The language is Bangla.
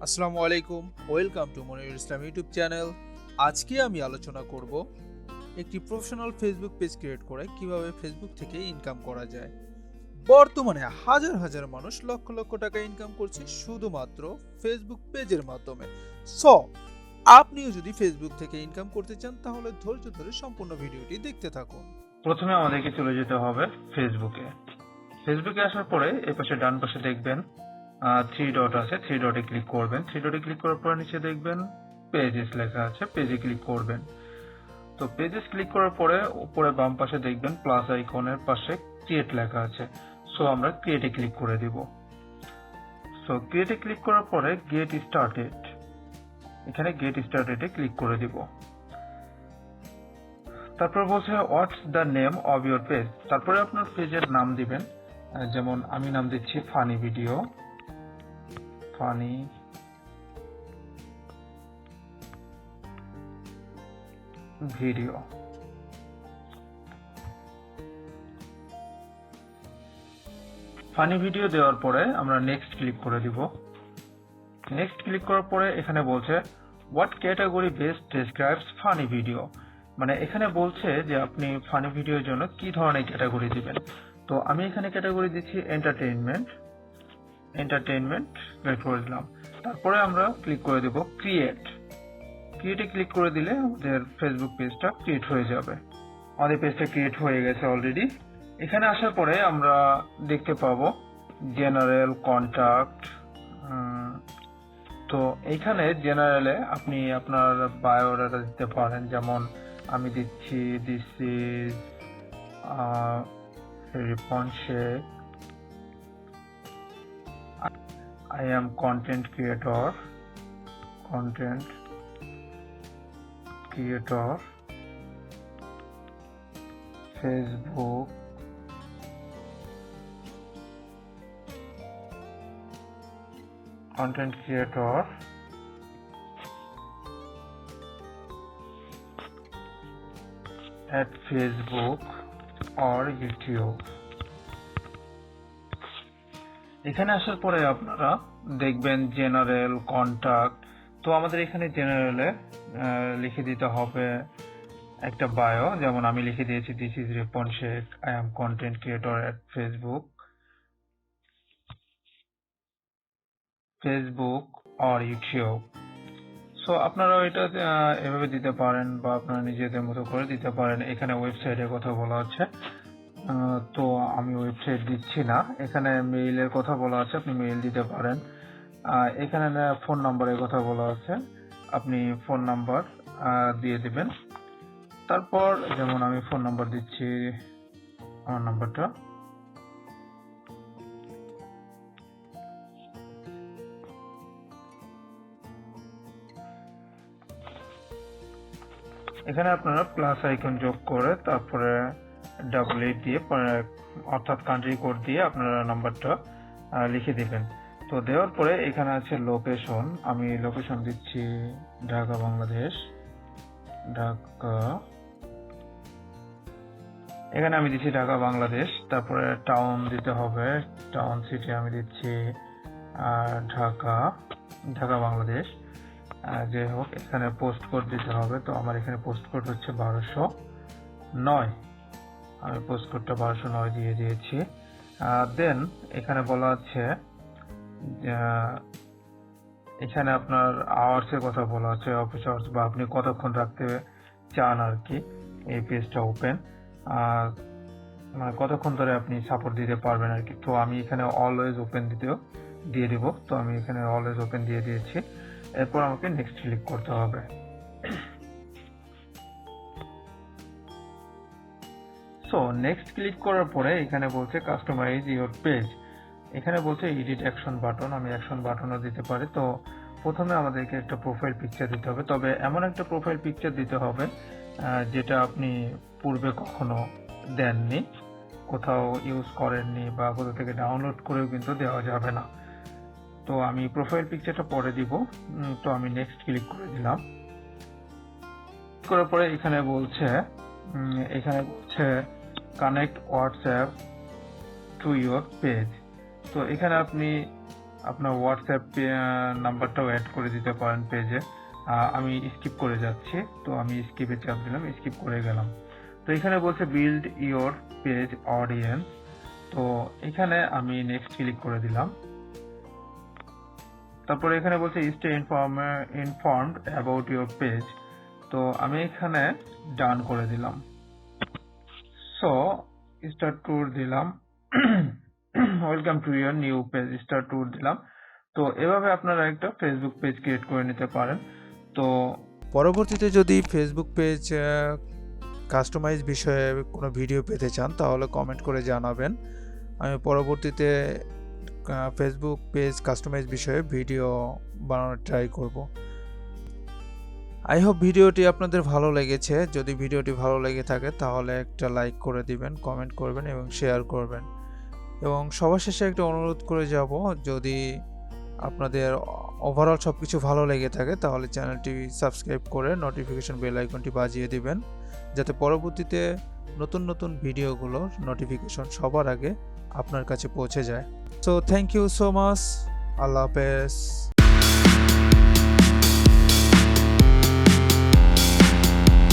আসসালামু আলাইকুম, welcome to Monirul Islam YouTube channel. আজকে আমি আলোচনা করব একটি প্রফেশনাল ফেসবুক পেজ ক্রিয়েট করে কিভাবে ফেসবুক থেকে ইনকাম করা যায়। বর্তমানে হাজার হাজার মানুষ লক্ষ লক্ষ টাকা ইনকাম করছে শুধুমাত্র ফেসবুক পেজের মাধ্যমে। সো আপনিও যদি ফেসবুক থেকে ইনকাম করতে চান তাহলে ধৈর্য ধরে সম্পূর্ণ ভিডিওটি দেখতে থাকুন। প্রথমে আমাদেরকে চলে যেতে হবে ফেসবুকে। ফেসবুকে আসার পরে এই পাশে ডান পাশে দেখবেন থ্রি ডট আছে, থ্রি ডটে ক্লিক করবেন। থ্রি ডটে ক্লিক করার পরে নিচে দেখবেন পেজেস লেখা আছে, পেজে ক্লিক করবেন। তো পেজেস ক্লিক করার পরে উপরে বাম পাশে দেখবেন প্লাস আইকনের পাশে ক্রিয়েট লেখা আছে। সো আমরা ক্রিয়েটে ক্লিক করে দিব। সো ক্রিয়েটে ক্লিক করার পরে গেট স্টার্টেড, এখানে গেট স্টার্টেডে ক্লিক করে দিব। তারপর বলছে what's the name of your page, তারপরে আপনার পেজের নাম দিবেন। যেমন আমি নাম দিচ্ছি funny video, funny video. Funny video দেওয়ার পরে আমরা নেক্সট ক্লিক করে দিব। নেক্সট ক্লিক করার পরে এখানে বলছে what category best describes funny video, মানে এখানে বলছে যে আপনি ফানি ভিডিওর জন্য কি ধরনের ক্যাটাগরি দিবেন। তো আমি এখানে ক্যাটাগরি দিচ্ছি এন্টারটেইনমেন্ট, এন্টারটেইনমেন্ট ক্লিক করে দিলাম। তারপরে আমরা ক্লিক করে দেব ক্রিয়েট। ক্রিয়েটে ক্লিক করে দিলে আমাদের ফেসবুক পেজটা ক্রিয়েট হয়ে যাবে। আমাদের পেজটা ক্রিয়েট হয়ে গেছে অলরেডি। এখানে আসার পরে আমরা দেখতে পাবো জেনারেল কন্টাক্ট। তো এইখানে জেনারেলে আপনি আপনার বায়োডাটা দিতে পারেন, যেমন আমি দিচ্ছি this is Ripon Sheikh, I am content creator, Facebook, content creator at Facebook or YouTube। এখানে আসার পরে আপনারা দেখবেন জেনারেল কন্টাক্ট। তো আমাদের এখানে জেনারেলে লিখে দিতে হবে একটা বায়ো, যেমন আমি লিখে দিয়েছি this is Ripon Sheikh, I am content creator at Facebook or YouTube. So আপনারা এটা এভাবে দিতে পারেন বা আপনারা নিজেদের মতো করে দিতে পারেন। এখানে ওয়েবসাইটের কথা বলা আছে, তো আমি ওয়েবসাইট দিচ্ছি না। এখানে মেইলের কথা বলা আছে, আপনি মেইল দিতে পারেন। এখানে ফোন নাম্বারের কথা বলা আছে, আপনি ফোন নাম্বার দিয়ে দিবেন। তারপর যেমন আমি ফোন নাম্বার দিচ্ছি, আমার নাম্বারটা। এখানে আপনারা প্লাস আইকন যোগ করে তারপরে AA দিয়ে অর্থাৎ কান্ট্রি কোড দিয়ে আপনারা নাম্বারটা লিখে দিবেন। তো দেওয়ার পরে এখানে আছে লোকেশন, আমি লোকেশন দিচ্ছি ঢাকা বাংলাদেশ, ঢাকা, এখানে আমি দিচ্ছি ঢাকা বাংলাদেশ। তারপরে টাউন দিতে হবে, টাউন সিটি আমি দিচ্ছি ঢাকা, ঢাকা বাংলাদেশ। যাই হোক, এখানে পোস্ট কোড দিতে হবে। তো আমার এখানে পোস্ট কোড হচ্ছে 1209, আমি পোস্ট কোডটা 1209 দিয়ে দিয়েছি। দেন এখানে বলা আছে, এখানে আপনার আওয়ার্স এর কথা বলা আছে, অফিস আওয়ার্স, বা আপনি কতক্ষণ রাখতে চান আর কি এই পেজটা ওপেন, মানে কতক্ষণ ধরে আপনি সাপোর্ট দিতে পারবেন আর কি। তো আমি এখানে অলওয়েজ ওপেন দিয়ে দিব। তো আমি এখানে অলওয়েজ ওপেন দিয়ে দিয়েছি। এরপর আমাকে নেক্সট ক্লিক করতে হবে। সো নেক্সট ক্লিক করার পরে এখানে বলছে কাস্টমাইজ ইওর পেজ, এখানে বলছে এডিট অ্যাকশন বাটন, আমি অ্যাকশন বাটনও দিতে পারি। তো প্রথমে আমাদেরকে একটা প্রোফাইল পিকচার দিতে হবে, তবে এমন একটা প্রোফাইল পিকচার দিতে হবে যেটা আপনি পূর্বে কখনো দেননি, কোথাও ইউজ করেননি, বা কোথাও থেকে ডাউনলোড করেও কিন্তু দেওয়া যাবে না। তো আমি প্রোফাইল পিকচারটা পরে দিব। তো আমি নেক্সট ক্লিক করে দিলাম। করার পরে এখানে বলছে connect WhatsApp to your page. তো এখানে আপনি আপনার হোয়াটসঅ্যাপ নাম্বারটাও অ্যাড করে দিতে পারেন পেজে। আমি স্কিপ করে যাচ্ছি, তো আমি স্কিপে চাপ দিলাম, স্কিপ করে গেলাম। তো এখানে বলছে বিল্ড ইওর পেজ অডিয়েন্স, তো এখানে আমি নেক্সট ক্লিক করে দিলাম। তারপরে এখানে বলছে stay informed about your page, তো আমি এখানে ডান করে দিলাম। সো স্টার্ট ট্যুর দিলাম, welcome to your new page, start tour দিলাম। তো এভাবে আপনারা একটা ফেসবুক পেজ ক্রিয়েট করে নিতে পারেন। তো পরবর্তীতে যদি ফেসবুক পেজ কাস্টমাইজ বিষয়ে কোনো ভিডিও পেতে চান তাহলে কমেন্ট করে জানাবেন। আমি পরবর্তীতে ফেসবুক পেজ কাস্টমাইজ বিষয়ে ভিডিও বানানোর ট্রাই করব। আই হোপ ভিডিওটি আপনাদের ভালো লেগেছে। যদি ভিডিওটি ভালো লেগে থাকে তাহলে একটা লাইক করে দিবেন, কমেন্ট করবেন এবং শেয়ার করবেন। এবং সবার শেষে একটা অনুরোধ করে যাব, যদি আপনাদের ওভারঅল সব কিছু ভালো লেগে থাকে তাহলে চ্যানেলটি সাবস্ক্রাইব করে নোটিফিকেশন বেল আইকনটি বাজিয়ে দিবেন, যাতে পরবর্তীতে নতুন নতুন ভিডিওগুলোর নোটিফিকেশন সবার আগে আপনার কাছে পৌঁছে যায়। So thank you so much. আল্লাহ হাফেজ।